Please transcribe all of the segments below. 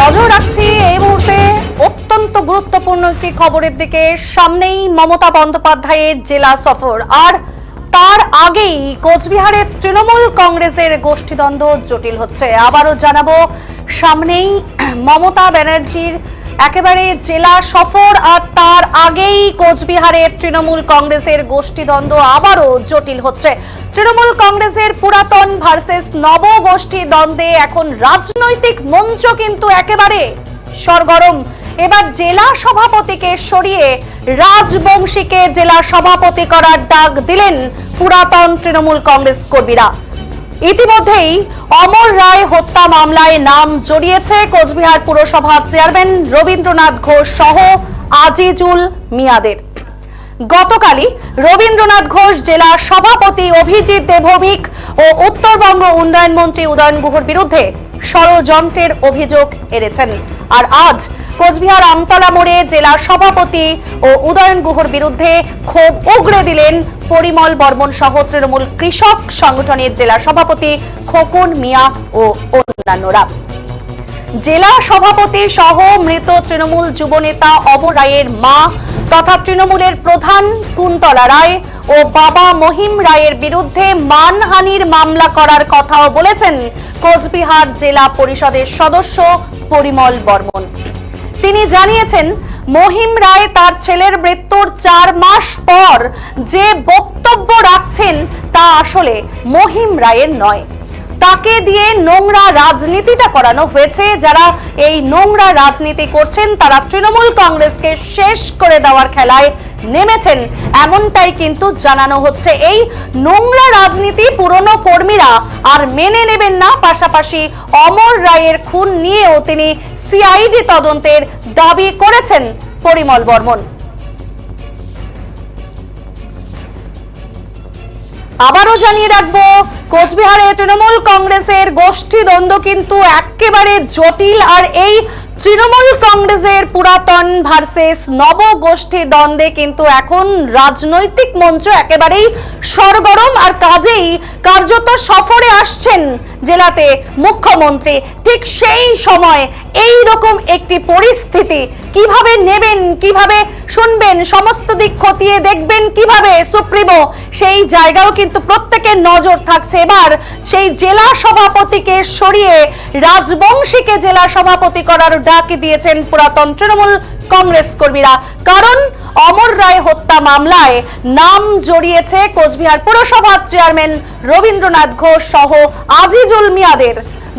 নজর রাখছি এই মুহূর্তে অত্যন্ত গুরুত্বপূর্ণ একটি খবরের দিকে। সামনেই মমতা বন্দ্যোপাধ্যায়ের জেলা সফর, আর তার আগেই কোচবিহারের তৃণমূল কংগ্রেসের গোষ্ঠীদ্বন্দ্ব জটিল হচ্ছে। আবারও জানাবো, সামনেই মমতা ব্যানার্জির একেবারে জেলা সফর, আর তার আগেই কোচবিহারের তৃণমূল কংগ্রেসের গোষ্ঠীদ্বন্দ্ব আবারও জটিল হচ্ছে। তৃণমূল কংগ্রেসের পুরাতন ভার্সেস নব গোষ্ঠী দ্বন্দ্বে এখন রাজনৈতিক মঞ্চ কিন্তু একেবারে সরগরম। এবার জেলা সভাপতিকে সরিয়ে রাজবংশীকে জেলা সভাপতি করার ডাক দিলেন পুরাতন তৃণমূল কংগ্রেস কর্মীরা। ইতিমধ্যেই অমর রায় হত্যা মামলায় নাম জড়িয়েছে কোচবিহার পুরসভার চেয়ারম্যান রবীন্দ্রনাথ ঘোষ সহ আজিজুল মিয়াদের। গতকালই রবীন্দ্রনাথ ঘোষ জেলা সভাপতি অভিজিৎ দেবভৌমিক ও উত্তরবঙ্গ উন্নয়ন মন্ত্রী উদয়ন গুহর বিরুদ্ধে ষড়যন্ত্রের অভিযোগ এনেছেন। আর আজ কোচবিহার আমতলা মোড়ে জেলা সভাপতি ও উদয়ন গুহর বিরুদ্ধে ক্ষোভ উগরে দিলেন পরিমল বর্মন সহ তৃণমূল কৃষক সংগঠনের জেলা সভাপতি খোকন মিয়া ও অন্যান্যরা। জেলা সভাপতি সহ মৃত তৃণমূল যুবনেতা অমর রায়ের মা তথা তৃণমূলের প্রধান কুন্তলা রায় ও বাবা মহিম রায়ের বিরুদ্ধে মানহানির মামলা করার কথাও বলেছেন কোচবিহার জেলা পরিষদের সদস্য পরিমল বর্মন। তিনি জানিয়েছেন, মহিম রায় তার ছেলের মৃত্যুর 4 মাস পর যে বক্তব্য রাখছেন তা আসলে মহিম রায়ের নয়। তাকে দিয়ে নোংরা রাজনীতিটা করানো হয়েছে। যারা এই নোংরা রাজনীতি করছেন তারা তৃণমূল কংগ্রেসকে শেষ করে দেওয়ার খেলায় নেমেছেন, এমনটাই কিন্তু জানানো হচ্ছে। এই নোংরা রাজনীতি পুরনো কর্মীরা আর মেনে নেবেন না। পাশাপাশি অমর রায়ের খুন নিয়েও তিনি সিআইডি তদন্তের দাবি করেছেন পরিমল বর্মন। আবারও জানিয়ে রাখবো, কোচবিহারে তৃণমূল কংগ্রেসের গোষ্ঠী দ্বন্দ্ব কিন্তু একেবারে জটিল। আর এই তৃণমূল কংগ্রেসের পুরাতন ভার্সেস নব গোষ্ঠী দ্বন্দ্বে কিন্তু এখন রাজনৈতিক মঞ্চ একেবারেই সরগরম। আর কার্যত সফরে আসছেন জেলাতে মুখ্যমন্ত্রী। ঠিক সেই সময় এই রকম একটি পরিস্থিতি কিভাবে নেবেন, কিভাবে শুনবেন, সমস্ত দিক খতিয়ে দেখবেন কিভাবে সুপ্রিমো, সেই জায়গাও কিন্তু প্রত্যেকের নজর থাকছে। এবার সেই জেলা সভাপতিকে সরিয়ে রাজবংশীকে জেলা সভাপতি করার ডাক দিয়েছেন পুরাতন তৃণমূল কংগ্রেস কর্মীরা। কারণ অমর রায় হত্যা মামলায় নাম জড়িয়েছে কোচবিহার পুরসভার চেয়ারম্যান রবীন্দ্রনাথ ঘোষ সহ আজিজুল মিয়াদের।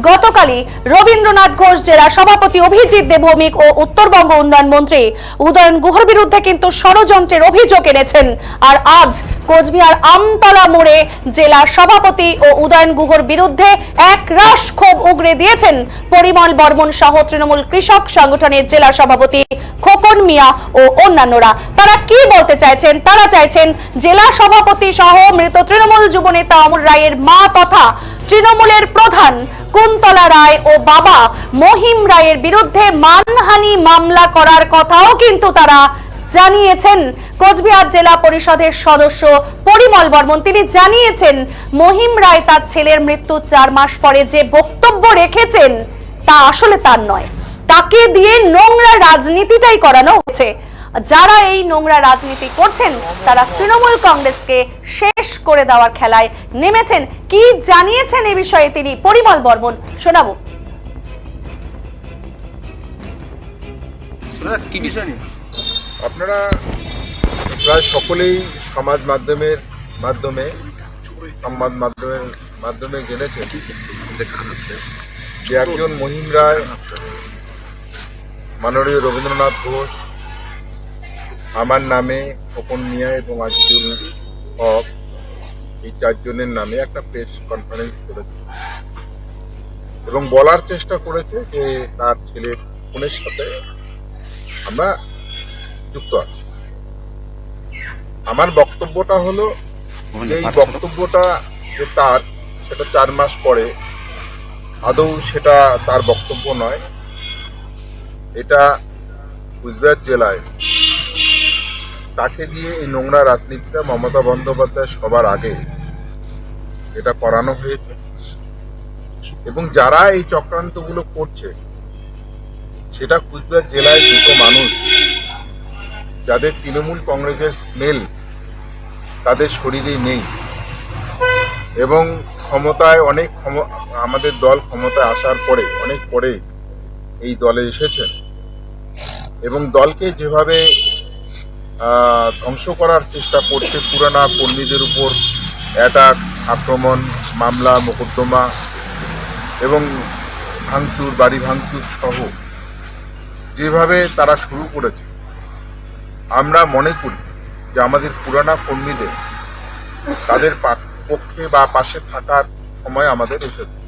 গতকালই রবীন্দ্রনাথ ঘোষ জেলা সভাপতি অভিজিৎ দেবভৌমিক ও উত্তরবঙ্গ উন্নয়ন মন্ত্রী উদয়ন গুহর বিরুদ্ধে কিন্তু ষড়যন্ত্রের অভিযোগ এনেছেন। আর আজ কোচবিহার আমতলা মোড়ে জেলা সভাপতি ও উদয়ন গুহর বিরুদ্ধে একরাশ ক্ষোভ উগরে দিয়েছেন পরিমল বর্মন সহ তৃণমূল কৃষক সংগঠনের জেলা সভাপতি খোকন মিয়া ও অন্যান্যরা। তারা কি বলতে চাইছেন? তারা চাইছেন জেলা সভাপতি সহ মৃত তৃণমূল যুবনেতা অমর রায়ের মা তথা তৃণমূলের প্রধান কুন্তলা রায় ও বাবা মহিম রায়ের বিরুদ্ধে মানহানি মামলা করার কথাও কিন্তু তারা জানিয়েছেন কোচবিহার জেলা পরিষদের সদস্য পরিমল বর্মন। তিনি জানিয়েছেন, মহিম রায় তার ছেলের মৃত্যু 4 মাস পরে যে বক্তব্য রেখেছেন তা আসলে তার নয়। তাকে দিয়ে নোংরা রাজনীতিটাই করানো হচ্ছে। যারা এই নোংরা রাজনীতি করছেন তারা তৃণমূল কংগ্রেসকে শেষ করে দেওয়ার খেলায় নেমেছেন। কি জানিয়েছেন এই বিষয়ে তিনি পরিমল বর্মন, শোনাবো। কি বিষয় নিয়ে আপনারা প্রায় সকলেই সংবাদ মাধ্যমের মাধ্যমে জেনেছেন যে একজন মহিম রায়, মাননীয় রবীন্দ্রনাথ ঘোষ, আমার নামে খোকন মিয়া এবং আজিজুল হক, এই 4 জনের নামে একটা প্রেস কনফারেন্স করেছে এবং বলার চেষ্টা করেছে যে তার ছেলের খুনের সাথে আমরা যুক্ত আছি। আমার বক্তব্যটা হলো যে এই বক্তব্যটা যে তার, সেটা 4 মাস পরে আদৌ সেটা তার বক্তব্য নয়। এটা কুচবিহার জেলায় তাকে দিয়ে এই নোংরা রাজনীতিটা মমতা বন্দ্যোপাধ্যায় সবার আগে এটা করানো হয়েছে এবং যারা এই চক্রান্তগুলো করছে সেটা কুচবিহার জেলায় দুটো মানুষ যাদের তৃণমূল কংগ্রেসের স্মেল তাদের শরীরে নেই এবং ক্ষমতায় আমাদের দল ক্ষমতায় আসার পরে অনেক পরে এই দলে এসেছেন এবং দলকে যেভাবে ধ্বংস করার চেষ্টা করছে পুরানা কর্মীদের উপর অ্যাটাক, আক্রমণ, মামলা, মোকদ্দমা এবং ভাঙচুর, বাড়ি ভাঙচুর সহ যেভাবে তারা শুরু করেছে, আমরা মনে করি যে আমাদের পুরানা কর্মীদের তাদের পক্ষে বা পাশে থাকার সময় আমাদের এসেছে।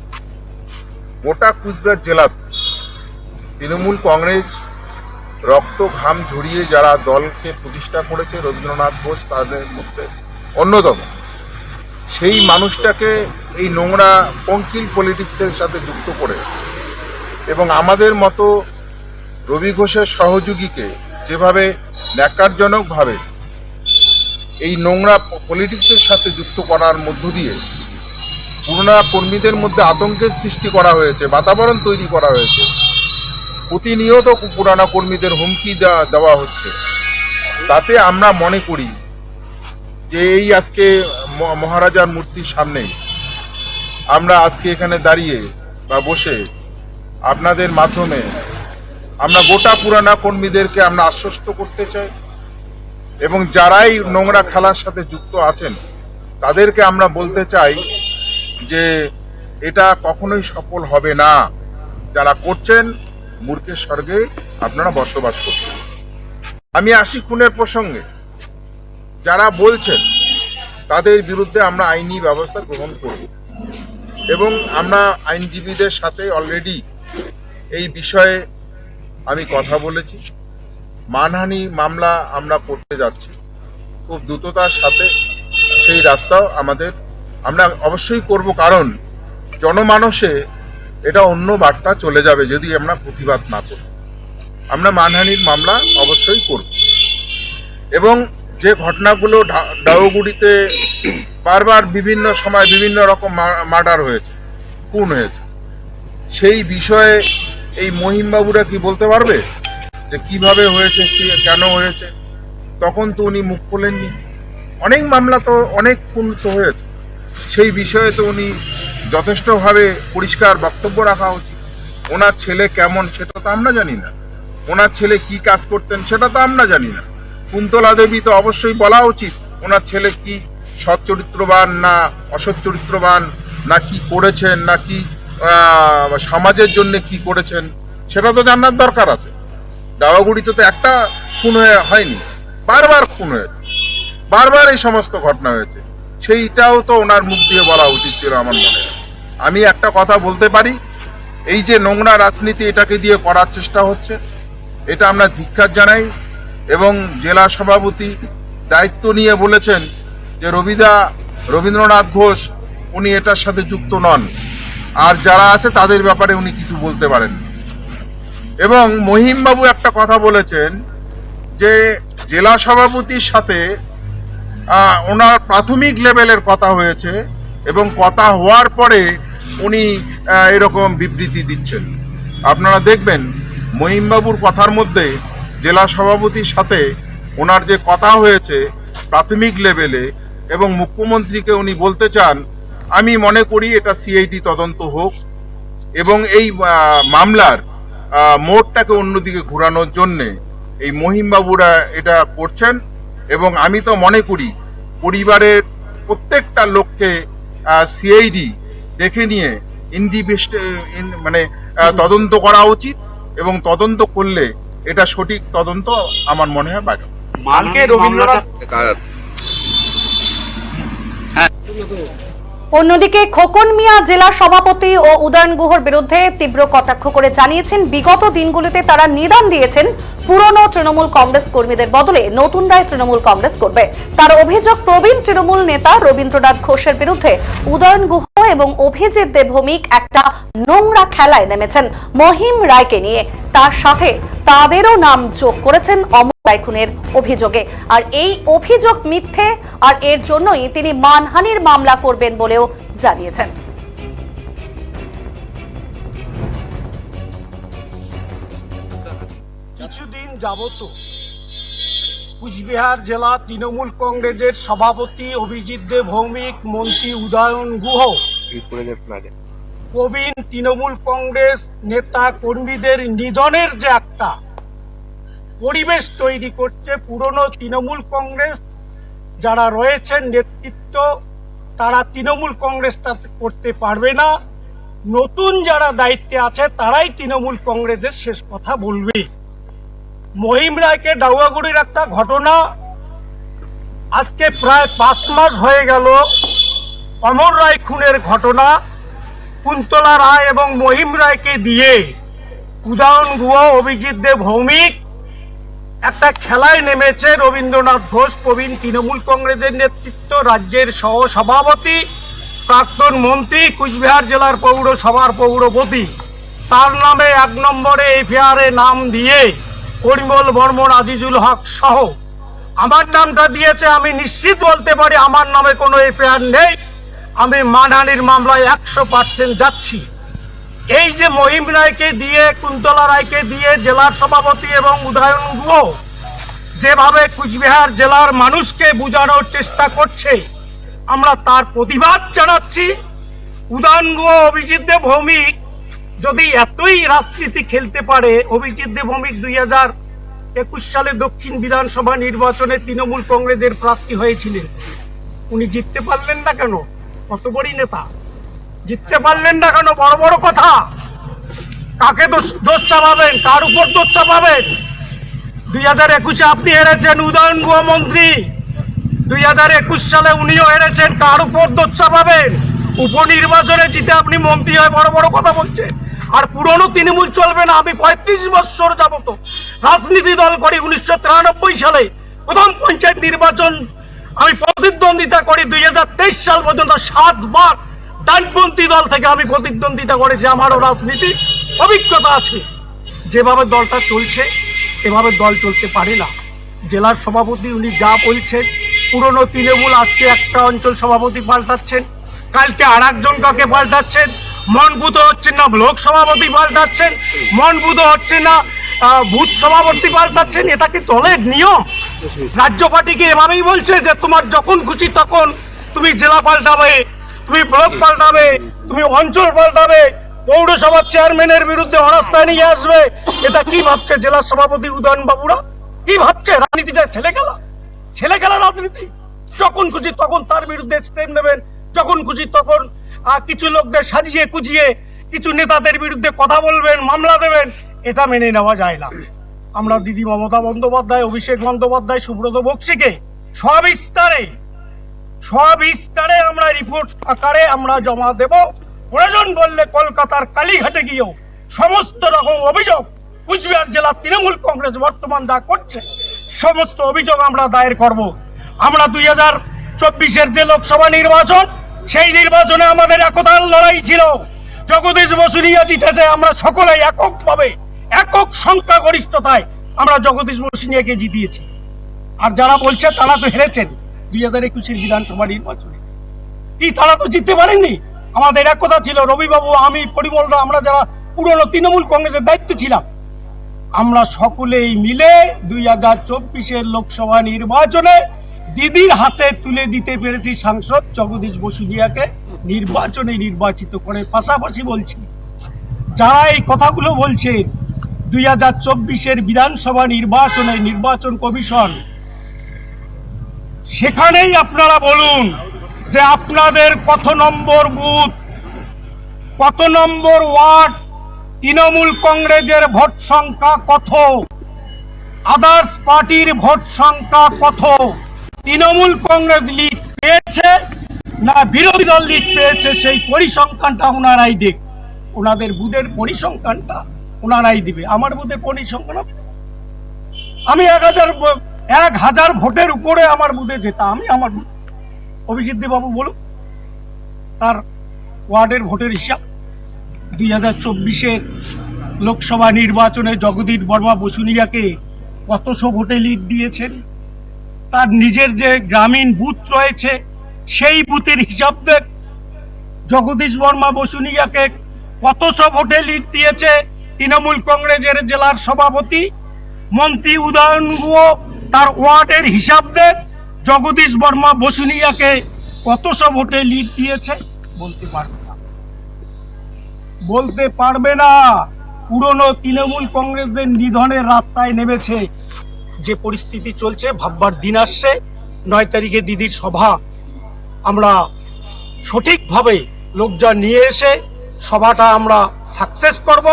গোটা কুচবিহার জেলাতে তৃণমূল কংগ্রেস রক্ত ঘাম ঝরিয়ে যারা দলকে প্রতিষ্ঠা করেছে, রবীন্দ্রনাথ ঘোষ তাদের মধ্যে অন্যতম, সেই মানুষটাকে এই নোংরা পঙ্কিল পলিটিক্সের সাথে যুক্ত করে এবং আমাদের মতো রবি ঘোষের সহযোগীকে যেভাবে ন্যাক্কারজনকভাবে এই নোংরা পলিটিক্সের সাথে যুক্ত করার মধ্য দিয়ে পুরোনো কর্মীদের মধ্যে আতঙ্কের সৃষ্টি করা হয়েছে, বাতাবরণ তৈরি করা হয়েছে, প্রতিনিয়ত পুরানা কর্মীদের হুমকি দেওয়া হচ্ছে। তাতে আমরা মনে করি যে এই আজকে মহারাজার মূর্তির সামনে আমরা আজকে এখানে দাঁড়িয়ে বা বসে আপনাদের মাধ্যমে আমরা গোটা পুরানা কর্মীদেরকে আমরা আশ্বস্ত করতে চাই এবং যারাই নোংরা খেলার সাথে যুক্ত আছেন তাদেরকে আমরা বলতে চাই যে এটা কখনোই সফল হবে না। যারা করছেন মূর্খের স্বর্গে আপনারা বসবাস করছেন। আমি আসি খুনের প্রসঙ্গে। যারা বলছেন তাদের বিরুদ্ধে আমরা আইনি ব্যবস্থা গ্রহণ করব এবং আমরা আইনজীবীদের সাথে অলরেডি এই বিষয়ে আমি কথা বলেছি। মানহানি মামলা আমরা করতে যাচ্ছি খুব দ্রুততার সাথে। সেই রাস্তাও আমরা অবশ্যই করব, কারণ জনমানসে এটা অন্য বার্তা চলে যাবে যদি আমরা প্রতিবাদ না করি। আমরা মানহানির মামলা অবশ্যই করব এবং যে ঘটনাগুলো ডাউগুড়িতে বারবার বিভিন্ন সময় বিভিন্ন রকম মার্ডার হয়েছে, খুন হয়েছে, সেই বিষয়ে এই মহিমবাবুরা কি বলতে পারবে যে কিভাবে হয়েছে, কেন হয়েছে? তখন তো উনি মুখ খোলেননি। অনেক মামলা তো, অনেক খুন তো হয়েছে, সেই বিষয়ে তো উনি যথেষ্টভাবে পরিষ্কার বক্তব্য রাখা উচিত। ওনার ছেলে কেমন সেটা তো আমরা জানি না, ওনার ছেলে কি কাজ করতেন সেটা তো আমরা জানি না। কুন্তলা দেবী তো অবশ্যই বলা উচিত ওনার ছেলে কি সৎ চরিত্রবান না অসৎ চরিত্রবান, না কি করেছেন, না কি সমাজের জন্য কি করেছেন, সেটা তো জানার দরকার আছে। ডাওয়াগুড়িতে তো একটা খুন হয়নি, বারবার খুন হয়েছে, বারবার এই সমস্ত ঘটনা হয়েছে, সেইটাও তো ওনার মুখ দিয়ে বলা উচিত ছিল আমার মনে হয়। আমি একটা কথা বলতে পারি, এই যে নোংরা রাজনীতি এটাকে দিয়ে করার চেষ্টা হচ্ছে, এটা আমরা ধিক্কার জানাই এবং জেলা সভাপতি দায়িত্ব নিয়ে বলেছেন যে রবীন্দ্রনাথ ঘোষ উনি এটার সাথে যুক্ত নন, আর যারা আছে তাদের ব্যাপারে উনি কিছু বলতে পারেন। এবং মহিমবাবু একটা কথা বলেছেন যে জেলা সভাপতির সাথে ওনার প্রাথমিক লেভেলের কথা হয়েছে এবং কথা হওয়ার পরে উনি এরকম বিবৃতি দিচ্ছেন। আপনারা দেখবেন মহিমবাবুর কথার মধ্যে জেলা সভাপতির সাথে ওনার যে কথা হয়েছে প্রাথমিক লেভেলে, এবং মুখ্যমন্ত্রীকে উনি বলতে চান আমি মনে করি এটা সিআইডি তদন্ত হোক এবং এই মামলার মোড়টাকে অন্যদিকে ঘোরানোর জন্যে এই মহিমবাবুরা এটা করছেন। এবং আমি তো মনে করি পরিবারের প্রত্যেকটা লোককে সিআইডি দেখে নিয়ে তদন্ত করা উচিত এবং তদন্ত করলে এটা সঠিক তদন্ত আমার মনে হয় বাজে। অন্যদিকে খোকন মিয়া জেলা সভাপতি ও উদয়ন গুহর বিরুদ্ধে তীব্র কটাক্ষ করে জানিয়েছেন বিগত দিনগুলিতে তারা নিদান দিয়েছেন পুরনো তৃণমূল কংগ্রেস কর্মীদের বদলে নতুনরাই তৃণমূল কংগ্রেস করবে। তার অভিযোগ প্রবীণ তৃণমূল নেতা রবীন্দ্রনাথ ঘোষের বিরুদ্ধে উদয়ন গুহ এবং অভিজিৎ দেবভৌমিক একটা নোংরা খেলায় নেমেছেন মহিম রায়কে নিয়ে। তার সাথে তাদেরও নাম যোগ করেছেন অমর রায় খুনের অভিযোগে। আর এই অভিযোগ মিথ্যে, আর এর জন্যই তিনি মানহানির মামলা করবেন বলেও জানিয়েছেন। যাবত কুচবিহার জেলা তৃণমূল কংগ্রেসের সভাপতি অভিজিৎ দে ভৌমিক, মন্ত্রী উদয়ন গুহ প্রবীণ তৃণমূল কংগ্রেস নেতা কর্মীদের নিধনের যে একটা পরিবেশ তৈরি করছে, পুরনো তৃণমূল কংগ্রেস যারা রয়েছেন নেতৃত্ব, তারা তৃণমূল কংগ্রেসটা করতে পারবে না। নতুন যারা দায়িত্বে আছে তারাই তৃণমূল কংগ্রেসের শেষ কথা বলবে। মহিম রায়কে ডাউয়াগুড়ির একটা ঘটনা, আজকে প্রায় 5 মাস হয়ে গেল অমর রায় খুনের ঘটনা। কুন্তলা রায় এবং মহিম রায়কে দিয়ে উদয়ন গুহ, অভিজিৎ দে ভৌমিক একটা খেলায় নেমেছে। রবীন্দ্রনাথ ঘোষ প্রবীণ তৃণমূল কংগ্রেসের নেতৃত্ব, রাজ্যের সহ সভাপতি, প্রাক্তন মন্ত্রী, কুচবিহার জেলার পৌরসভার পৌরপতি, তার নামে 1 নম্বরে এফআইআরে নাম দিয়ে পরিমল বর্মন, আজিজুল হক সহ আমার নামটা দিয়েছে। আমি নিশ্চিত বলতে পারি আমার নামে কোনো এফআইআর নেই। আমি মানহানির মামলায় 100% যাচ্ছি। এই যে মহিম রায়কে দিয়ে, কুন্তলা রায়কে দিয়ে জেলার সভাপতি এবং উদয়ন গুহ যেভাবে কুচবিহার জেলার মানুষকে বোঝানোর চেষ্টা করছে, আমরা তার প্রতিবাদ জানাচ্ছি। উদয়ন গুহ, অভিজিৎ দে ভৌমিক যদি এতই রাজনীতি খেলতে পারে, অভিজিৎ দে ভৌমিক 2021 সালে দক্ষিণ বিধানসভা নির্বাচনে তৃণমূল কংগ্রেসের প্রার্থী হয়েছিলেন। উনি জিততে পারলেন না কেন? কত বড় নেতা, জিততে পারলেন না কেন? বড় বড় কথা। কাকে দোষ চাপাবেন? কার উপর দোষ চাপাবেন? 2021-এ আপনি হেরেছেন, উদয়ন গুহ মন্ত্রী। 2021 সালে উনিও হেরেছেন, কার উপর দোষ চাপাবেন? উপনির্বাচনে জিতে আপনি মন্ত্রী হয়ে বড় বড় কথা বলছেন। আর পুরনো তৃণমূল চলবে না। আমি 35 বছর যাবত রাজনীতি দল করি। 1993 সালে প্রথম পঞ্চায়েত নির্বাচন আমি প্রতিদ্বন্দ্বিতা করি। 2023 সাল পর্যন্ত 7 বার ডানপন্থী দল থেকে আমি প্রতিদ্বন্দ্বিতা করেছি। আমারও রাজনীতি অভিজ্ঞতা আছে। যেভাবে দলটা চলছে এভাবে দল চলতে পারে না। জেলার সভাপতি উনি যা বলছেন, পুরনো তৃণমূল আজকে একটা অঞ্চল সভাপতি পাল্টাচ্ছেন, কালকে আর একজন কাকে পাল্টাচ্ছেন, মন বুধ হচ্ছে না ব্লক সভাপতি পাল্টাচ্ছেন, মন বুধ হচ্ছে না বুথ সভাপতি পাল্টাচ্ছেন। এটা কি দলের নিয়ম? রাজ্য পার্টিকে এভাবেই বলছে যে তোমার যখন খুশি তখন তুমি জেলা পাল্টাবে, তুমি ব্লক পাল্টাবে, তুমি অঞ্চল পাল্টাবে, পৌরসভার চেয়ারম্যানের বিরুদ্ধে অনাস্থা নিয়ে আসবে। এটা কি ভাবছে জেলা সভাপতি উদয়ন বাবুরা? কি ভাবছে? রাজনীতিটা ছেলে খেলা রাজনীতি। যখন খুশি তখন তার বিরুদ্ধে স্টেপ নেবেন, যখন খুশি তখন কিছু লোকদের সাজিয়ে কুজিয়ে কিছু নেতাদের বিরুদ্ধে কথা বলবেন, মামলা দেবেন। এটা মেনে নেওয়া যায় না। আমরা দিদি মমতা বন্দ্যোপাধ্যায়, অভিষেক বন্দ্যোপাধ্যায়, সুব্রত বক্সিকে সবিস্তারে আমরা রিপোর্ট আকারে আমরা জমা দেব। প্রয়োজন বললে কলকাতার কালীঘাটে গিয়েও সমস্ত রকম অভিযোগ কুচবিহার জেলা তৃণমূল কংগ্রেস বর্তমান যা করছে সমস্ত অভিযোগ আমরা দায়ের করব। আমরা 2024-এর যে লোকসভা নির্বাচন, সেই নির্বাচনে আমাদের একতার লড়াই ছিল। জগদীশ বসুনিয়া জিতেছে। আমরা সকলেই এককভাবে, একক সংখ্যাগরিষ্ঠতায় আমরা জগদীশ বসুনিয়াকে জিতিয়েছি। আর যারা বলছে তারা তো হেরেছেন 2021-এর বিধানসভা নির্বাচনে। কি তারা তো জিততে পারেননি? আমাদের একতা ছিল। রবিবাবু, আমি, পরিমলরা, আমরা যারা পুরনো তৃণমূল কংগ্রেসের দায়িত্বে ছিলাম, আমরা সকলেই মিলে 2024-এর লোকসভা নির্বাচনে দিদির হাতে তুলে দিতে পেরেছি সাংসদ জগদীশ বসুনিয়াকে, নির্বাচিত করে। পাশাপাশি বলছি, যারা এই কথাগুলো বলছেন 2024-এর বিধানসভা নির্বাচনে নির্বাচন কমিশন, সেখানেই আপনারা বলুন যে আপনাদের কত নম্বর বুথ, কত নম্বর ওয়ার্ড, তৃণমূল কংগ্রেসের ভোট সংখ্যা কত, আদার্স পার্টির ভোট সংখ্যা কত, তৃণমূল কংগ্রেস লিড পেয়েছে না বিরোধী দল লিড পেয়েছে, সেই পরিসংখ্যানটা ওনারাই দেখ। ওনাদের বুথের পরিসংখ্যানটা ওনারাই দিবে। আমার বুথের পরিসংখ্যান আমি 1000 ভোটের উপরে আমার বুথে যেতাম। আমি আমার অভিজিৎ দে বাবু বলুন তার ওয়ার্ডের ভোটের হিসাব। 2024-এর লোকসভা নির্বাচনে জগদীশ বর্মা বসুনিয়াকে কতশো ভোটে লিড দিয়েছেন। তার নিজের যে গ্রামীণ বুথ রয়েছে সেই বুথের হিসাব দেখ। জগদীশ বর্মা বসুনিয়াকে কতশো ভোটে লিড দিয়েছে তৃণমূল কংগ্রেসের জেলার সভাপতি। মন্ত্রী উদয়ন গুহ তার ওয়ার্ডের হিসাব দেন, জগদীশ বর্মা বসুনিয়াকে কতশো ভোটে লিড দিয়েছে বলতে পারবে না, বলতে পারবে না। পুরনো তৃণমূল কংগ্রেসদের নিধনের রাস্তায় নেমেছে। যে পরিস্থিতি চলছে, ভাববার দিন আসছে। 9 তারিখে দিদির সভা আমরা সঠিকভাবে লোকজন নিয়ে এসে সভাটা আমরা সাকসেস করব।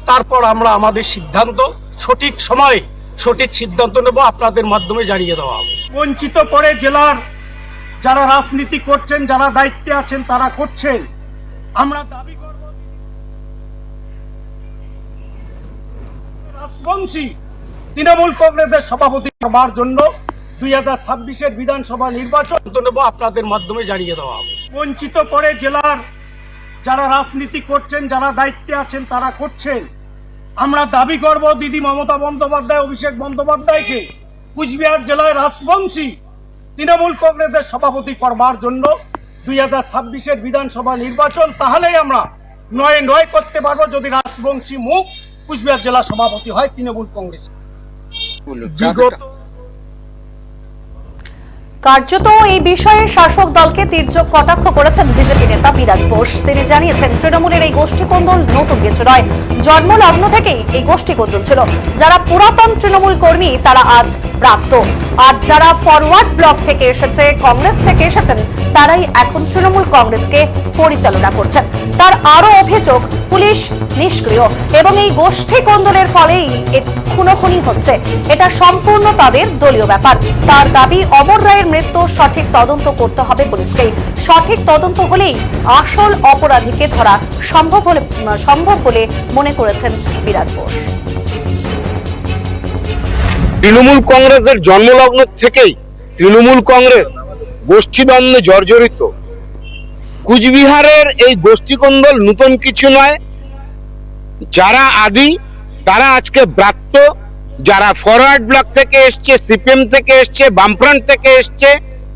তারপর আমরা আমাদের সিদ্ধান্ত সঠিক সময়ে সঠিক সিদ্ধান্ত নেব, আপনাদের মাধ্যমে জানিয়ে দেওয়া হবে। বঞ্চিত করে জেলার যারা রাজনীতি করছেন, যারা দায়িত্বে আছেন, তারা করছেন। আমরা দাবি করব রাজবংশী তৃণমূল কংগ্রেসের সভাপতি হবার জন্য 2026-এর বিধানসভা নির্বাচন নেব, আপনাদের মাধ্যমে জানিয়ে দেওয়া হবে। বঞ্চিত করে জেলার যারা রাজনীতি করছেন, যারা দায়িত্বে আছেন, তারা করছেন। আমরা দাবি করব দিদি মমতা বন্দ্যোপাধ্যায়, অভিষেক বন্দ্যোপাধ্যায়কে কুচবিহার জেলায় রাজবংশী তৃণমূল কংগ্রেসের সভাপতি করবার জন্য 2026-এর বিধানসভা নির্বাচন। তাহলেই আমরা 9 করতে পারবো যদি রাজবংশী মুখ কুচবিহার জেলা সভাপতি হয় তৃণমূল কংগ্রেস। বিগত কার্যত এই বিষয়ে শাসক দলকে তীর্যক কটাক্ষ করেছেন বিজেপি নেতা বিরাজ বোস। তিনি জানিয়েছেন, তৃণমূলের এই গোষ্ঠীকন্দল নতুন কিছু নয়, জন্মলগ্ন থেকেই এই গোষ্ঠীকন্দল ছিল। যারা পুরাতন তৃণমূল কর্মী তারা আজ প্রাপ্ত, আর যারা ফরওয়ার্ড ব্লক থেকে এসেছে, কংগ্রেস থেকে এসেছেন, তারাই এখন তৃণমূল কংগ্রেসকে পরিচালনা করছেন। তার আরো অভিযোগ, পুলিশ নিষ্ক্রিয় এবং এই গোষ্ঠীকন্দলের ফলেই খুনোখুনি হচ্ছে। এটা সম্পূর্ণ তাদের দলীয় ব্যাপার। তার দাবি, অমর রায়ের মৃত্যুর সঠিক তদন্ত করতে হবে পুলিশকে। সঠিক তদন্ত হলেই আসল অপরাধীকে ধরা সম্ভব বলে মনে করেছেন বিরাজ বোস। তৃণমূল কংগ্রেসের জন্মলগ্ন থেকেই তৃণমূল কংগ্রেস গোষ্ঠীদ্বন্দ্বে জর্জরিত। কুচবিহারের এই গোষ্ঠীকন্দল নতুন কিছু নয়। যারা আদি তারা আজকে ব্রাত্য, যারা ফরওয়ার্ড ব্লক থেকে এসছে, সিপিএম থেকে এসছে, বামফ্রন্ট থেকে এসছে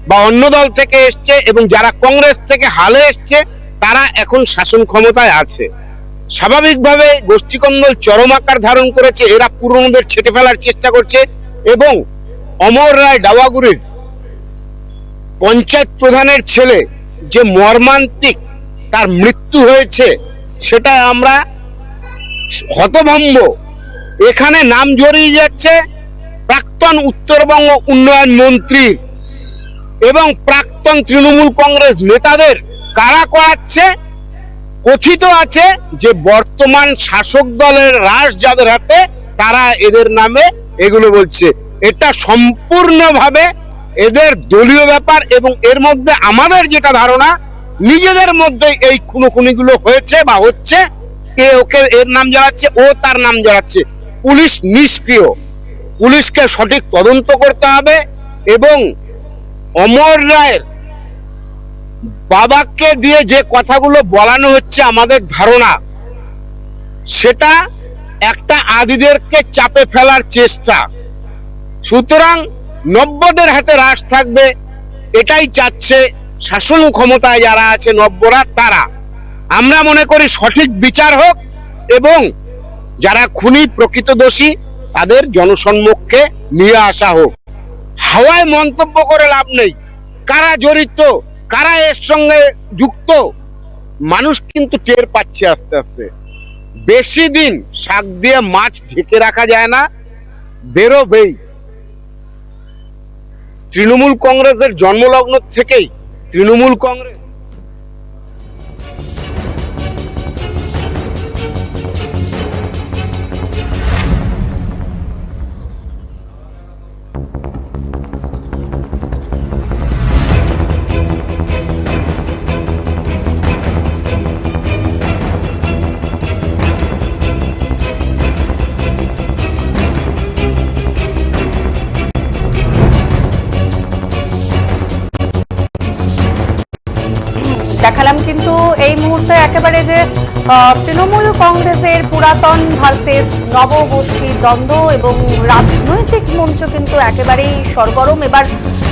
বা অন্য দল থেকে এসছে, এবং যারা কংগ্রেস থেকে হালে এসছে, তারা এখন শাসন ক্ষমতায় আছে। স্বাভাবিকভাবে গোষ্ঠীকন্দল চরম আকার ধারণ করেছে। এরা পুরনোদের ছেঁটে ফেলার চেষ্টা করছে এবং অমর রায় ডাওয়াগুড়ির পঞ্চায়েত প্রধানের ছেলে যে মর্মান্তিক তার মৃত্যু হয়েছে, সেটা আমরা হতভম্ব। এখানে নাম জড়িয়ে যাচ্ছে প্রাক্তন উত্তরবঙ্গ উন্নয়ন মন্ত্রী এবং প্রাক্তন তৃণমূল কংগ্রেস নেতাদের কারা করাচ্ছে। কথিত আছে যে বর্তমান শাসক দলের রাশ যাদের হাতে, তারা এদের নামে এগুলো বলছে। এটা সম্পূর্ণভাবে এদের দলীয় ব্যাপার এবং এর মধ্যে আমাদের যেটা ধারণা, নিজেদের মধ্যে এই খুনোখুনিগুলো হয়েছে বা হচ্ছে। এ ওকে এর নাম জড়াচ্ছে, ও তার নাম জড়াচ্ছে। পুলিশ নিষ্ক্রিয়। পুলিশকে সঠিক তদন্ত করতে হবে এবং অমর রায়ের বাবাকে দিয়ে যে কথাগুলো বলানো হচ্ছে, আমাদের ধারণা সেটা একটা আদিদেরকে চাপে ফেলার চেষ্টা। সুতরাং নব্যদের হাতে রাশ থাকবে, এটাই চাচ্ছে শাসন ক্ষমতায় যারা আছে নব্যরা, তারা। আমরা মনে করি সঠিক বিচার হোক এবং যারা খুনি প্রকৃত দোষী তাদের জনসম্মুখে নিয়ে আসা হোক। হাওয়ায় মন্তব্য করে লাভ নেই। কারা জড়িত, কারা এর সঙ্গে যুক্ত, মানুষ কিন্তু টের পাচ্ছে আস্তে আস্তে। বেশি দিন শাক দিয়ে মাছ ঢেকে রাখা যায় না, বেরোবেই। তৃণমূল কংগ্রেসের জন্মলগ্ন থেকেই তৃণমূল কংগ্রেস দেখালাম, কিন্তু এই মুহূর্তে একেবারে যে তৃণমূল কংগ্রেসের পুরাতন ভার্সেস নবগোষ্ঠী দ্বন্দ্ব এবং রাজনৈতিক মঞ্চ কিন্তু একেবারেই সরগরম। এবার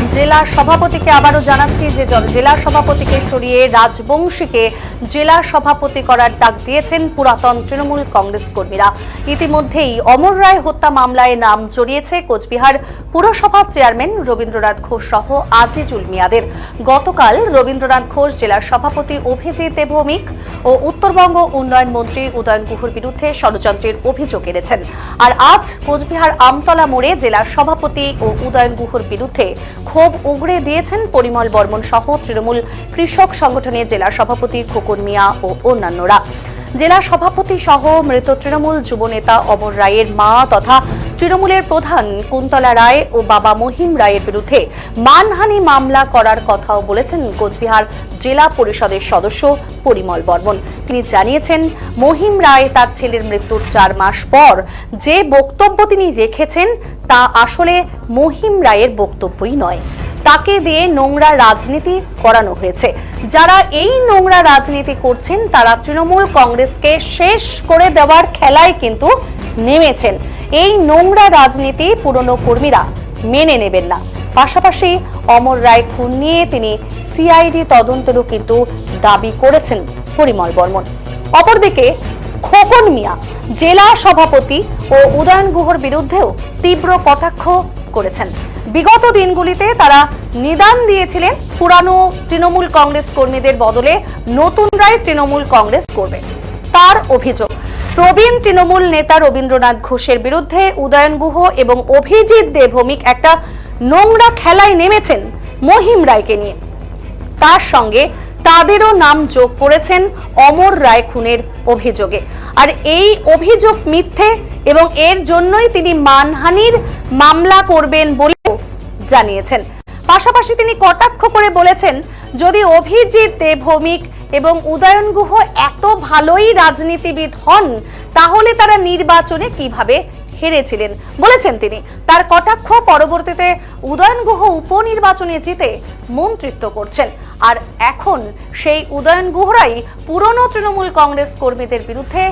জেলা সভাপতিকে আবারও জানাচ্ছি যে জেলা সভাপতিকে সরিয়ে রাজবংশীকে জেলা সভাপতি করার ডাক দিয়েছেন পুরাতন তৃণমূল কংগ্রেস কর্মীরা। ইতিমধ্যেই অমর রায় হত্যা মামলায় নাম জড়িয়েছে কোচবিহার পুরসভার চেয়ারম্যান রবীন্দ্রনাথ ঘোষ সহ আজিজুল মিয়াদের। গতকাল রবীন্দ্রনাথ ঘোষ জেলার সভাপতি অভিজিৎ ভৌমিক ও উত্তরবঙ্গ উন্নয়ন মন্ত্রী উদয়ন গুহর বিরুদ্ধে ষড়যন্ত্রের অভিযোগ এনেছেন। আর আজ কোচবিহার আমতলা মোড়ে জেলার সভাপতি ও উদয়ন গুহর বিরুদ্ধে ক্ষোভ উগড়ে দিয়েছেন পরিমল বর্মন সহ তৃণমূল কৃষক সংগঠনের জেলা সভাপতি খোকন মিয়া ও অন্যান্যরা। জেলা সভাপতি সহ মৃত তৃণমূল যুবনেতা অমর রায়ের মা তথা তৃণমূলের প্রধান কুন্তলা রায় ও বাবা মহিম রায়ের বিরুদ্ধে মানহানি মামলা করার কথাও বলেছেন কোচবিহার জেলা পরিষদের সদস্য পরিমল বর্মন। তিনি জানিয়েছেন, মহিম রায় তার ছেলের মৃত্যুর 4 মাস পর যে বক্তব্য তিনি রেখেছেন তা আসলে মহিম রায়ের বক্তব্যই নয়, তাকে দিয়ে নোংরা রাজনীতি করানো হয়েছে। যারা এই নোংরা রাজনীতি করছেন তারা তৃণমূল কংগ্রেসকে শেষ করে দেওয়ার খেলায় কিন্তু নেমেছেন। এই নোংরা রাজনীতি পুরনো কর্মীরা মেনে নেবেন না। পাশাপাশি অমর রায় খুন নিয়ে তিনি সিআইডি তদন্তেরও কিন্তু দাবি করেছেন পরিমল বর্মন। অপরদিকে খোকন মিয়া জেলা সভাপতি ও উদয়ন গুহর বিরুদ্ধেও তীব্র কটাক্ষ করেছেন। বিগত দিনগুলিতে তারা নিদান দিয়েছিলেন পুরানো তৃণমূল কংগ্রেস কর্মীদের বদলে নতুনরাই তৃণমূল কংগ্রেস করবে। তার অভিযোগ, প্রবীণ তৃণমূল নেতা রবীন্দ্রনাথ ঘোষের বিরুদ্ধে উদয়ন গুহ এবং অভিজিৎ ভৌমিক একটা নোংরা খেলায় নেমেছেন মহিম রায়কে নিয়ে। তার সঙ্গে তাদেরও নাম যোগ করেছেন অমর রায় খুনের অভিযোগে। আর এই অভিযোগ মিথ্যে এবং এর জন্যই তিনি মানহানির মামলা করবেন বলেও জানিয়েছেন। পাশাপাশি তিনি কটাক্ষ করে বলেছেন, যদি অভিজিৎ ভৌমিক এবং উদয়ন গুহ এত ভালোই রাজনীতিবিদ হন তাহলে তারা নির্বাচনে কিভাবে হেরেছিলেন বলেছেন তিনি। তার কটাক্ষ, পরবর্তীতে উদয়ন গুহ উপনির্বাচনে জিতে মন্ত্রিত্ব করছেন। আর এখন সেই উদয়ন গুহরাই পুরনো তৃণমূল কংগ্রেস কর্মীদের বিরুদ্ধে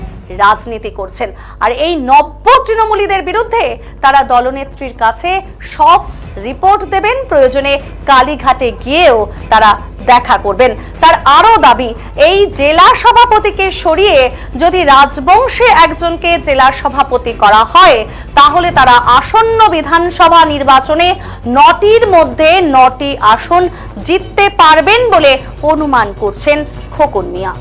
রাজনীতি করছেন। আর এই নব্য তৃণমূলীদের বিরুদ্ধে তারা দলনেত্রীর কাছে সব রিপোর্ট দেবেন, প্রয়োজনে কালীঘাটে গিয়েও তারা দেখা করবেন। তার আরো দাবি, এই জেলা সভাপতিকে সরিয়ে যদি রাজবংশে একজনকে জেলা সভাপতি করা হয় তাহলে তারা আসন্ন বিধানসভা নির্বাচনে 9টির মধ্যে 9টি আসন জিততে পারবেন বলে অনুমান করছেন খোকন মিয়া।